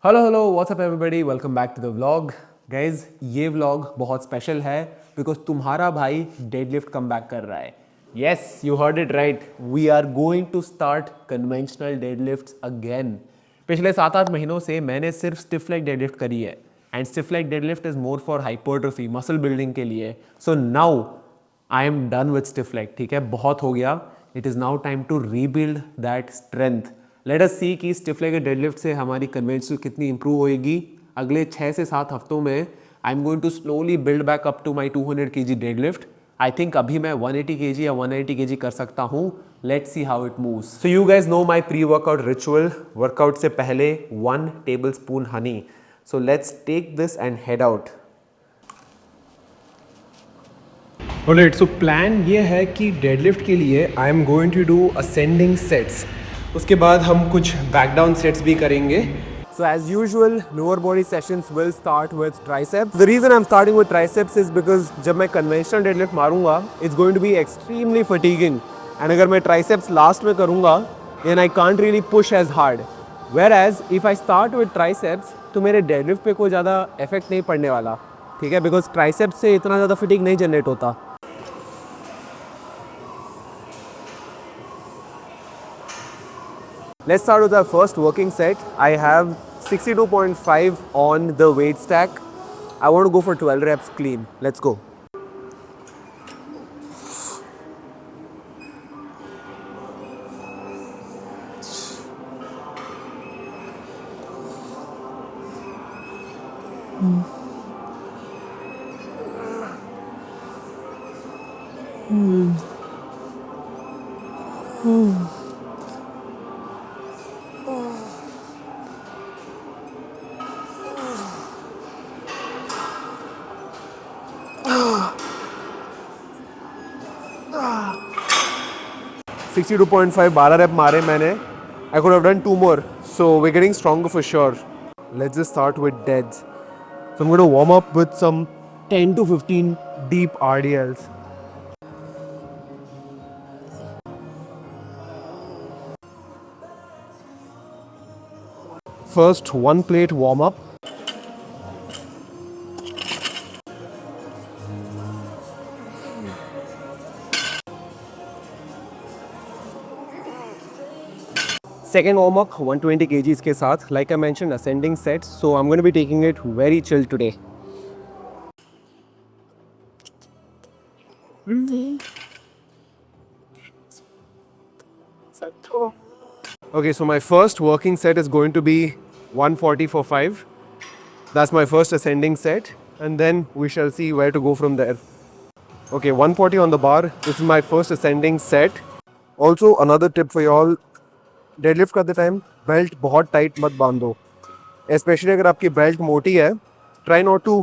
Hello what's up everybody, welcome back to the vlog. Guys, ये vlog बहुत special है because तुम्हारा भाई डेडलिफ्ट कम बैक कर रहा है। Yes, you heard it right, we are going to start conventional deadlifts again. पिछले 7-8 महीनों से मैंने सिर्फ स्टिफ लेग डेडलिफ्ट करी है and stiff leg deadlift is more for hypertrophy, muscle building के लिए। So now I am done with stiff leg. ठीक है, बहुत हो गया। It is now time to rebuild that strength. Let us see कि स्टिफ लेग डेडलिफ्ट से हमारी कन्वेंशनल कितनी इंप्रूव होएगी। अगले 6 से 7 हफ्तों में I am going to slowly build back up to my 200 kg deadlift. I think अभी मैं 180 kg या 190 kg कर सकता हूँ। Let's see how it moves. So you guys know my pre workout ritual. Workout से पहले 1 tablespoon honey. So let's take this and head out. Alright, so plan ये है कि डेडलिफ्ट के लिए I am going to do ascending sets. उसके बाद हम कुछ बैक डाउन सेट्स भी करेंगे। So as usual, lower body sessions will start with triceps. The reason I'm starting with triceps is because जब मैं conventional deadlift मारूंगा, it's going to be extremely fatiguing. And अगर मैं triceps last में करूंगा, then I can't really push as hard. Whereas if I start with triceps, तो मेरे deadlift पे कोई ज़्यादा effect नहीं पड़ने वाला, ठीक है? Because triceps से इतना ज़्यादा fatigue नहीं generate होता। Let's start with our first working set. I have 62.5 on the weight stack. I want to go for 12 reps clean. Let's go. Sixty-two point five, 12 rep मारे मैंने. I could have done 2 more. So we're getting stronger for sure. Let's just start with deads. So I'm going to warm up with some 10 to 15 deep RDLs. First, 1 plate warm up. Second warm up 120 kgs के साथ. Like I mentioned, ascending sets, so I'm going to be taking it very chill today. Okay, so my first working set is going to be 140 for 5. That's my first ascending set, and then we shall see where to go from there. Okay, 140 on the bar. This is my first ascending set. Also, another tip for y'all, deadlift करते time belt बहुत tight मत बांधो, specially अगर आपकी belt मोटी है. Try not to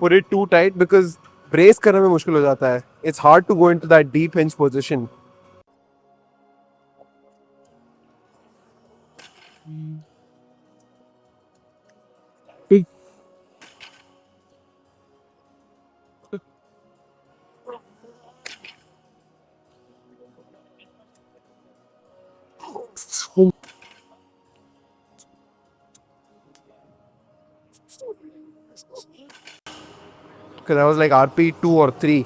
put it too tight because brace करने में मुश्किल हो जाता है. It's hard to go into that deep hinge position. Because I was like RP 2 or 3,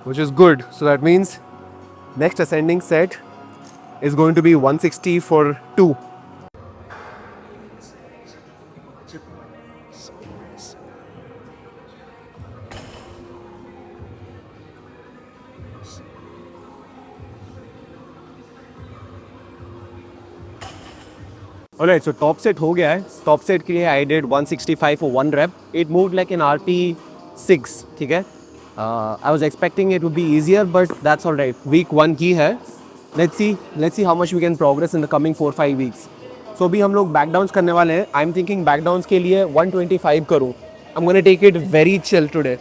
which is good. So that means next ascending set is going to be 160 for 2. Alright, so top set हो गया है. Top set के लिए I did 165 for 1 rep. It moved like an RP 6, ठीक है. I was expecting it would be easier, but that's alright. Week 1 की है. Let's see how much we can progress in the coming 4-5 weeks. So अभी हम लोग back downs करने वाले हैं. I'm thinking back downs के लिए 125 करूँ. I'm gonna take it very chill today.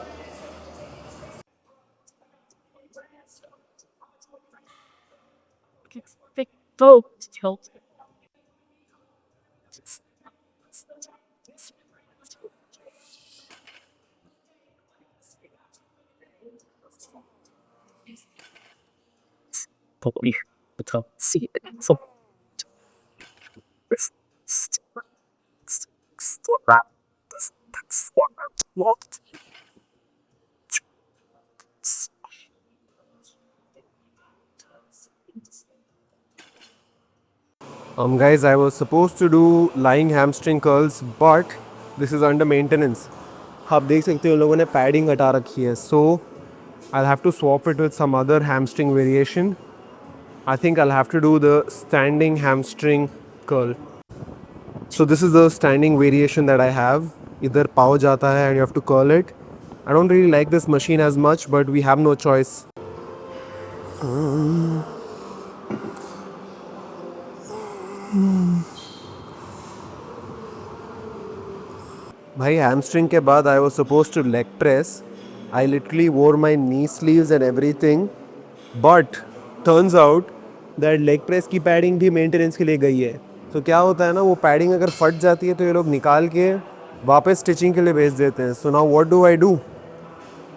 Guys, I was supposed to do lying hamstring curls, but this is under maintenance. आप देख सकते हो लोगों ने padding हटा रखी है, so I'll have to swap it with some other hamstring variation. I think I'll have to do the standing hamstring curl. So this is the standing variation that I have. इधर पाव जाता है and you have to curl it. I don't really like this machine as much, but we have no choice. भाई hamstring के बाद I was supposed to leg press. I literally wore my knee sleeves and everything, but turns out that leg press की padding भी maintenance के लिए गई है. तो क्या होता है ना, वो padding अगर फट जाती है तो ये लोग निकाल के वापस स्टिचिंग के लिए भेज देते हैं. So now what do I do?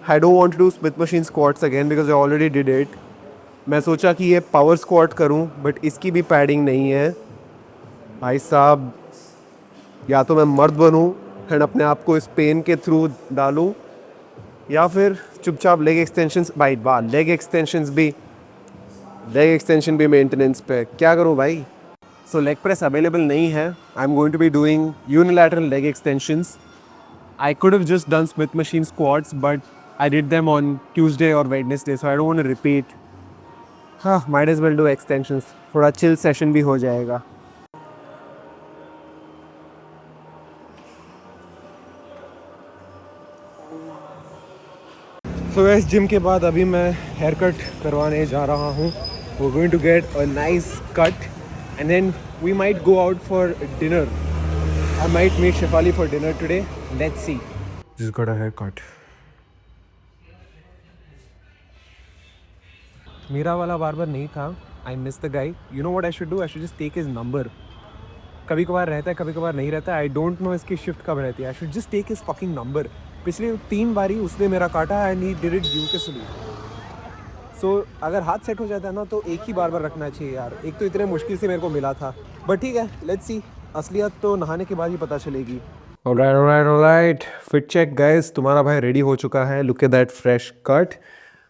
I don't want to do Smith machine squats again because I already did it. मैं सोचा कि ये पावर स्क्वाट करूं, बट इसकी भी पैडिंग नहीं है. भाई साहब, या तो मैं मर्द बनूं एंड अपने आप को इस पेन के थ्रू डालूं, या फिर चुपचाप लेग एक्सटेंशंस. भाई वाह, लेग एक्सटेंशन भी मेंटेनेंस पे. क्या करूं भाई? सो लेग प्रेस अवेलेबल नहीं है. I am going to be doing unilateral leg extensions. I could have just done Smith machine squats, but I did them on Tuesday or Wednesday, so I don't want to repeat. Might as well do extensions. थोड़ा chill session भी हो जाएगा. So guys, gym के बाद अभी मैं hair cut करवाने जा रहा हूँ. We're going to get a nice cut and then we might go out for dinner. I might meet Shefali for dinner today. Let's see. Just got a haircut. मेरा वाला बार्बर नहीं था. I missed the guy. You know what I should do? I should just take his number. कभी कभार रहता है, कभी कभार नहीं रहता है. I don't know इसकी शिफ्ट कब रहती है. I should just take his fucking number. पिछले 3 बारी उसने मेरा काटा and he did it beautifully. So अगर हाथ सेट हो जाता है ना तो एक ही बार्बर रखना चाहिए यार. एक तो इतने मुश्किल से मेरे को मिला था. बट ठीक है, let's see. असलियत तो नहाने के बाद ही पता चलेगी. Alright. Fit check guys. तुम्हारा भाई रेडी हो चुका है. Look at that fresh cut.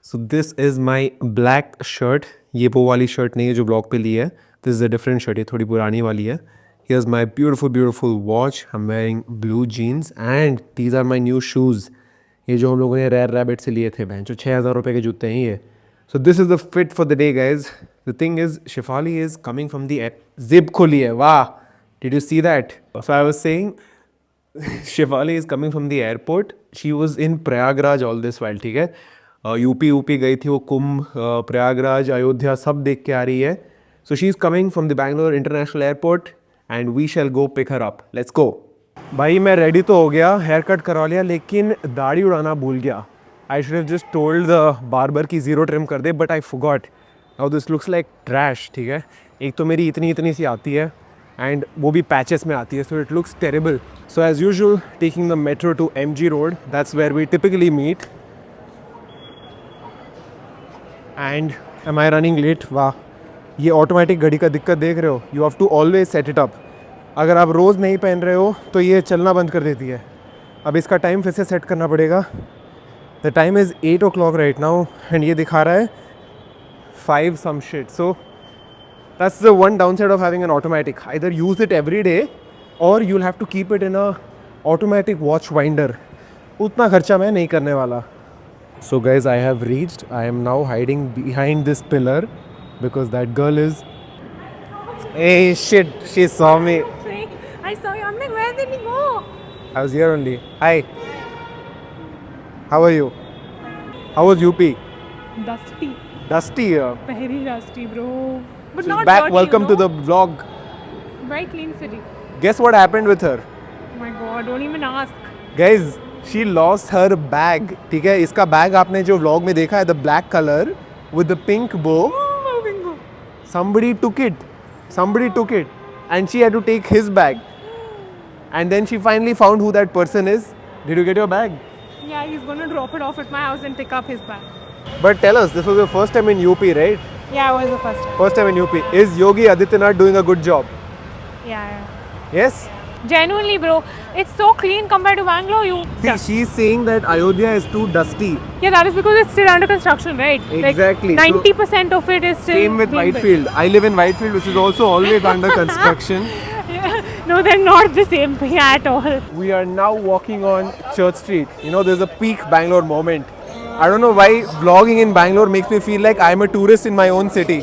So this is my black shirt. ये वो वाली शर्ट नहीं है जो ब्लॉग पे ली है. This is a different shirt. ये थोड़ी पुरानी वाली है. Here's my beautiful watch. I'm wearing blue jeans and these are my new shoes. ये जो हम लोगों ने Rare Rabbit से लिए थे, बहन जो 6,000 रुपये के जूते हैं ये. So this is the fit for the day guys. The thing is, Shefali is coming from the zip खोली है. वाह! Did you see that? So I was saying, Shefali is coming from the airport. She was in Prayagraj all this while, ठीक है. UP गई थी वो, कुंभ, प्रयागराज, अयोध्या सब देख के आ रही है. So she is coming from the Bangalore International Airport and we shall go pick her up. Let's go. भाई मैं रेडी तो हो गया, हेयर कट करवा लिया, लेकिन दाढ़ी उड़ाना भूल गया. I should have just told the barber कि ज़ीरो ट्रिम कर दे, but I forgot. Now this looks like trash, ठीक है. एक तो मेरी इतनी सी आती है and वो भी पैचेस में आती है, so it looks terrible. So as usual, taking the metro to MG Road. That's where we typically meet. And am I running late? वाह, ये ऑटोमेटिक घड़ी का दिक्कत देख रहे हो. You have to always set it up. अगर आप रोज़ नहीं पहन रहे हो तो ये चलना बंद कर देती है. अब इसका टाइम फिर से सेट करना पड़ेगा. The time is 8 o'clock right now and ये दिखा रहा है 5 some shit. So that's the one downside of having an automatic. Either use it every day or you'll have to keep it in a automatic watch winder. उतना खर्चा मैं नहीं करने वाला. So guys, I have reached. I am now hiding behind this pillar because that girl is... Hey shit, she saw me. I saw you. I'm like, where did he go? I was here only. Hi. How are you? How was UP? Dusty. Dusty. Very dusty, bro. But She's not back. dirty, Welcome you to the know? vlog. Very clean city. Guess what happened with her? Oh my god, don't even ask. Guys, she lost her bag. ठीक है, इसका bag आपने जो vlog में देखा है, the black color with the pink bow. Oh, bingo. Somebody took it and she had to take his bag. And then she finally found who that person is. Did you get your bag? Yeah, he's gonna drop it off at my house and pick up his bag. But tell us, this was your first time in UP, right? Yeah, it was the first time. First time in UP. Is Yogi Adityanath doing a good job? Yeah. Yes? Genuinely, bro, it's so clean compared to Bangalore. See, she's saying that Ayodhya is too dusty. Yeah, that is because it's still under construction, right? Exactly. Like 90% of it is still. Same with being built. Whitefield. I live in Whitefield, which is also always under construction. Yeah. No, they're not the same thing at all. We are now walking on Church Street. You know, there's a peak Bangalore moment. I don't know why vlogging in Bangalore makes me feel like I'm a tourist in my own city.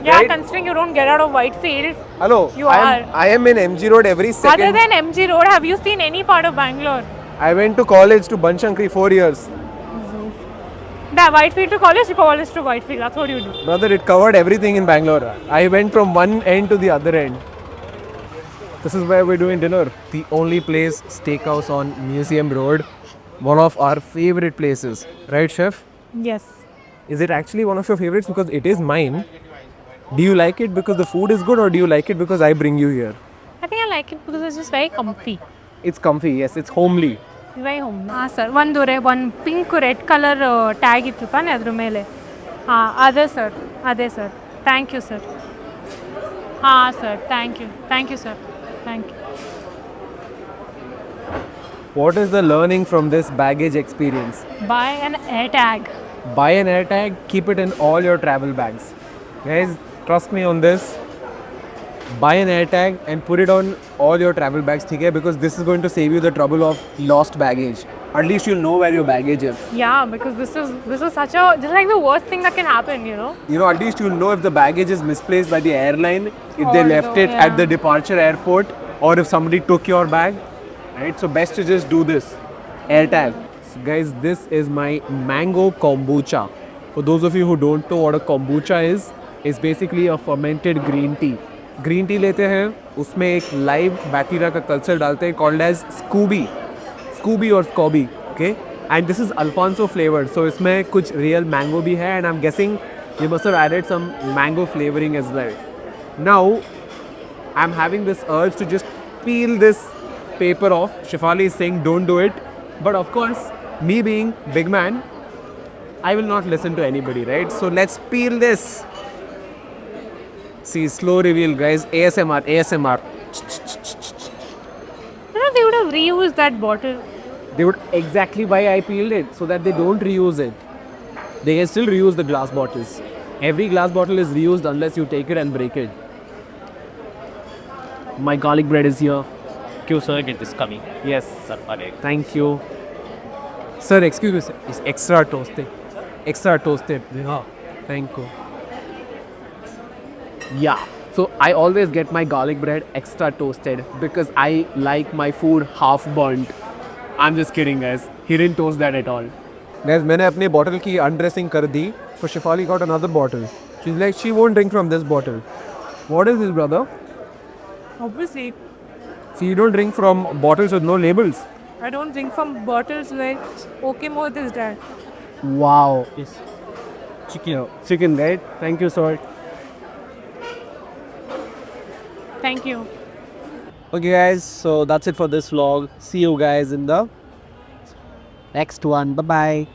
Yeah, Right? considering you don't get out of Whitefield. Hello, You I am in MG Road every second. Other than MG Road, have you seen any part of Bangalore? I went to college to Banshankari 4 years. That Whitefield to college to Whitefield. That's what you do. Brother, it covered everything in Bangalore. I went from one end to the other end. This is where we're doing dinner. The only place, steakhouse on Museum Road. One of our favorite places. Right, chef? Yes. Is it actually one of your favorites? Because it is mine. Do you like it because the food is good, or do you like it because I bring you here? I think I like it because it's just very comfy. It's comfy, yes, it's homely. Very home. Sir. One pink red color tag ittu pane adru mele. Ade sir. Thank you, sir. Sir. Thank you. Thank you, sir. Thank you. What is the learning from this baggage experience? Buy an air tag. Buy an air tag, keep it in all your travel bags. Guys, trust me on this. Buy an air tag and put it on all your travel bags, okay? Because this is going to save you the trouble of lost baggage. At least you'll know where your baggage is. Yeah, because this is such a just like the worst thing that can happen, you know. You know, at least you'll know if the baggage is misplaced by the airline, if they Or left the- it at the departure airport, or if somebody took your bag. Right? So best to just do this. Air tag. So guys, this is my mango kombucha. For those of you who don't know what a kombucha is, it's basically a fermented green tea. Green tea लेते हैं, उसमें एक live bacteria का culture डालते हैं called as scooby or scoby, okay, and this is alphonso flavour. So इसमें कुछ real mango भी है, and I am guessing you must have added some mango flavouring as well. Now I am having this urge to just peel this paper off. Shefali is saying don't do it, but of course, me being big man, I will not listen to anybody, right? So let's peel this. See, slow reveal, guys. ASMR. You know, they would have reused that bottle. They would exactly why I peeled it, so that they don't reuse it. They can still reuse the glass bottles. Every glass bottle is reused unless you take it and break it. My garlic bread is here. Thank you, sir. It is coming. Yes. Sir, correct. Thank you. Sir, excuse me, sir. It's extra toasted. Extra toasted. Yeah. Thank you. Yeah. So I always get my garlic bread extra toasted because I like my food half burnt. I'm just kidding, guys. He didn't toast that at all. Guys, मैंने अपने bottle की undressing कर दी. So Shefali got another bottle. She's like, she won't drink from this bottle. What is this, brother? Obviously, See, you don't drink from bottles with no labels. I don't drink from bottles where okay mode is there. Wow. Yes. Chicken. Chicken, right? Thank you, sir. Thank you. Okay, guys. So that's it for this vlog. See you guys in the next one. Bye-bye.